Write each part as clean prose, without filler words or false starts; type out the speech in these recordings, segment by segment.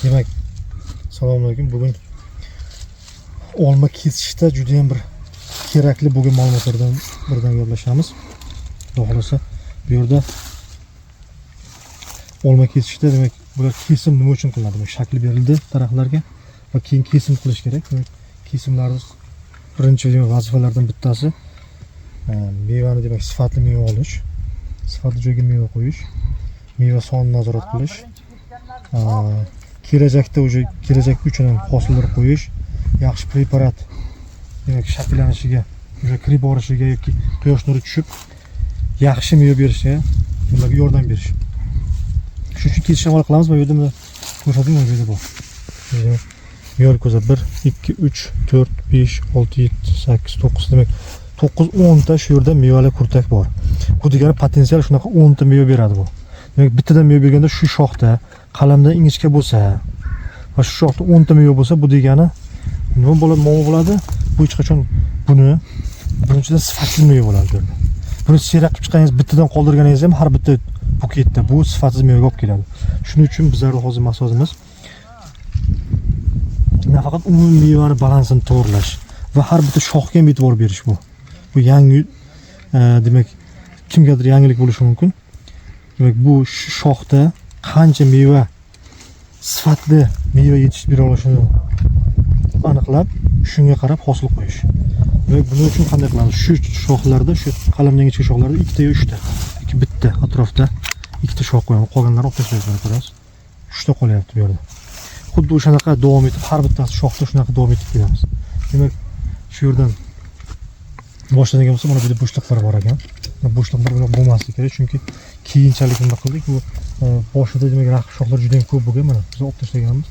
Demak, assalomu alaykum. Bugun olma kesishda juda ham bir kerakli bo'lgan ma'lumotlardan biridan gaplashamiz. Xudo xolasa, bu yerda olma kesishda demak, bular kesim nima uchun qilinadi? Demak, shakli berildi daraxtlarga va keyin kesim qilish kerak. Demak, kesimlarning birinchi vazifalardan bittasi mevani demak sifatli meva olish, sifatli joyga meva qo'yish, meva sonini nazorat qilish, kelajakda kelajak uchun ham hosillar qo'yish, yaxshi preparat demak shakllanishiga, kirib borishiga yoki quyosh nuri tushib yaxshi meva berishiga ularga yordam berish. Shuning uchun kesish amal qilamiz. Bu yerda mana ko'rsating, bu yerda bor. Meva ko'za 1 2 3 4 5 6 7 8 9 demak 9-10 ta shu yerda mevali kurtak bor. Bu degani potensial shunaqa 10 ta meva beradi bu. Demak, bittadan meva berganda shu shoxda qalamdan ingichka bo'lsa va shu shoxda 10 ta meva bo'lsa, bu degani nima bo'ladi? Nima bo'ladi? Bu hech qachon buni birinchidan sifatsiz meva bo'ladi bu yerda. Buni serak qilib chiqqaningiz, bittadan qoldirganingiz ham har bitta buketda bu sifatsiz mevaga olib keladi. Shuning uchun bizlarning hozir maqsadimiz nafaqat umumiy mevani balansini to'g'irlash va har bitta shoxga ham e'tibor berish bu. Bu yangi demak kimgadir yangilik bo'lishi mumkin. Demak, bu shu shoxda qancha meva sifatli meva yetishib bera olishini aniqlab, shunga qarab hosil qo'yish. Demak, buning uchun qanday qilamiz? Shu shoxlarda, shu qalamdan ichki shoxlarda 2 ta yo 3 ta, yoki bitta atrofda 2 ta shox qo'yamiz. Qolganlarini olib tashlaymiz, ko'rasiz. 3 ta qolyapti bu yerda. Xuddi o'shanaqa davom etib, har bittasi shoxda shunaqa davom etib kelamiz. Demak, shu yerdan boshlagan bo'lsa, mana bu yerda bo'shliqlar bor ekan. Bo'shliqlar bo'lmasligi kerak, chunki keyinchalik nima qildik? Bu boshida demak raqib shoxlar juda ham ko'p bo'lgan. Mana biz olib tashlaganmiz.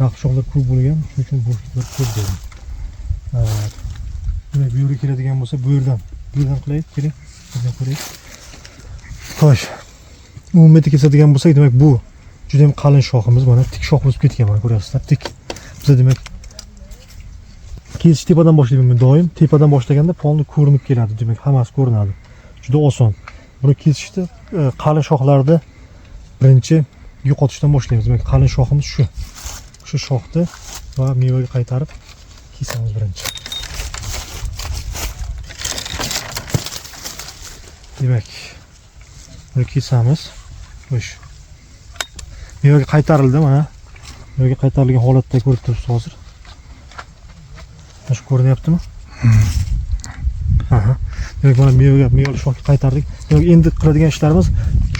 Raqib shoxlar ko'p bo'lgan, shuning uchun bo'shliqlar ko'p dedim. Demak, bu yerga keladigan bo'lsa, bu yerdan qilaylik, keling. Bundan ko'raylik. Xo'sh. Umumiy kesadigan bo'lsak, demak bu juda ham qalin shoximiz, mana tik shox bo'lib ketgan, mana ko'ryapsizlar, tik. Biz demak kesish tepadan boshlaymiz doim. Tepadan boshlaganda polni ko'rinib keladi, demak hammasi ko'rinadi. Juda oson. Buni kesishda qalin shoxlarda birinchi yo'qotishdan boshlaymiz. Demak, qalin shoximiz shu. Shu shoxni va mevaga qaytarib kesamiz birinchi. Demak, buni kesamiz. Xo'sh. Mevaga qaytarildi, mana. Mevaga qaytarilgan holatda ko'rib turibsiz hozir. Shu ko'rinyaptimi? Aha. Demak, mana mevali shoxga qaytardik. Demak, endi qiladigan ishlarimiz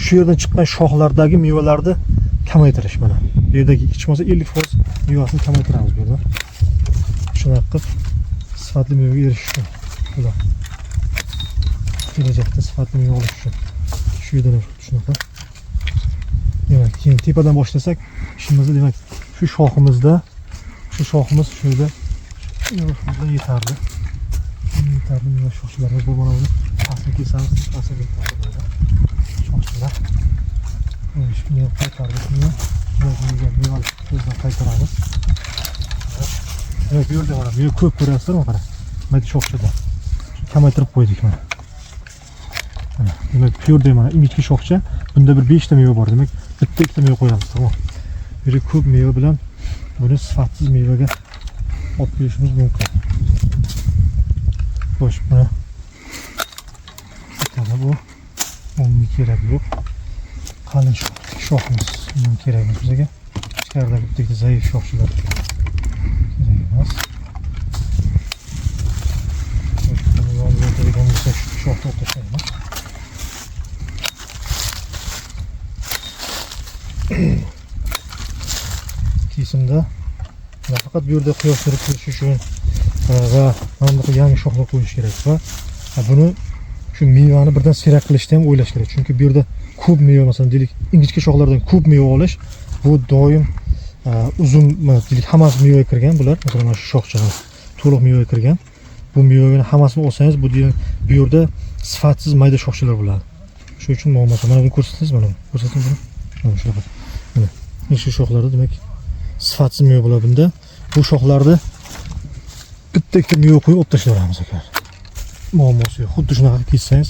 shu yerdan chiqqan shoxlardagi mevalarni kamaytirish. Mana bu yerdagi hech bo'lmasa 50% mevasini kamaytiramiz bu yerda. Shunaqa qilib sifatli mevaga erishish uchun. Bular kelajakda sifatli meva olish uchun shu yerdan shunaqa. Demak, keyin tepadan boshlasak, ishimizni demak shu shoximizda, shu shoximiz shu yerda yetarli. Yetarli meva shoxlarimiz bu, mana buni pastga kesamiz, pastga kesamiz. Shoxlar. Shuni qaytardik, mevani ko'zdan qaytaramiz. Demak, bu yerda mana meva ko'p ko'ryapsizlarmi, qarang. Mana shoxchada kamaytirib qo'ydik mana. Demak, bu yerda mana ingichka shoxcha, bunda bir 5 ta meva bor, demak bitta 2 ta meva qo'yamiz, tamom. Bu yerda ko'p meva bilan buni sifatsiz mevaga olib kelishimiz mumkin. Xo'sh, mana bu unga kerak yo'q. Qalin shoximiz bunga kerak bizga. Ichkaridagi bitta zaif shoxchilar kerak emas. Buni yo'llaydigan bo'lsak, shu shoxni olib tashlaymiz. Kesimda faqat bu yerda quyosh nuri kirishi uchun va mana bu yangi shoxlar qo'yish kerak va buni shu mevani birdan serak qilishda ham o'ylash kerak. Chunki bu yerda ko'p meva, masalan, deylik, ingichka shoxlardan ko'p meva olish, bu doim uzun, deylik, hammasi mevaga kirgan bular. Masalan, mana shu shoxchalar to'liq mevaga kirgan. Bu mevaning hammasini olsangiz, bu yerda sifatsiz mayda shoxchalar bo'ladi. Shuning uchun muammo. Mana buni ko'rsatingiz, mana buni. Ko'rsating buni. Mana shunaqa. Mana ingichka shoxlarda demak sifatsiz meva bo'ladi bunda. Bu shoxlarni bitta ikkita meva qo'yib olib tashlayveramiz aka. Muammosi yo'q. Xuddi shunaqa kessangiz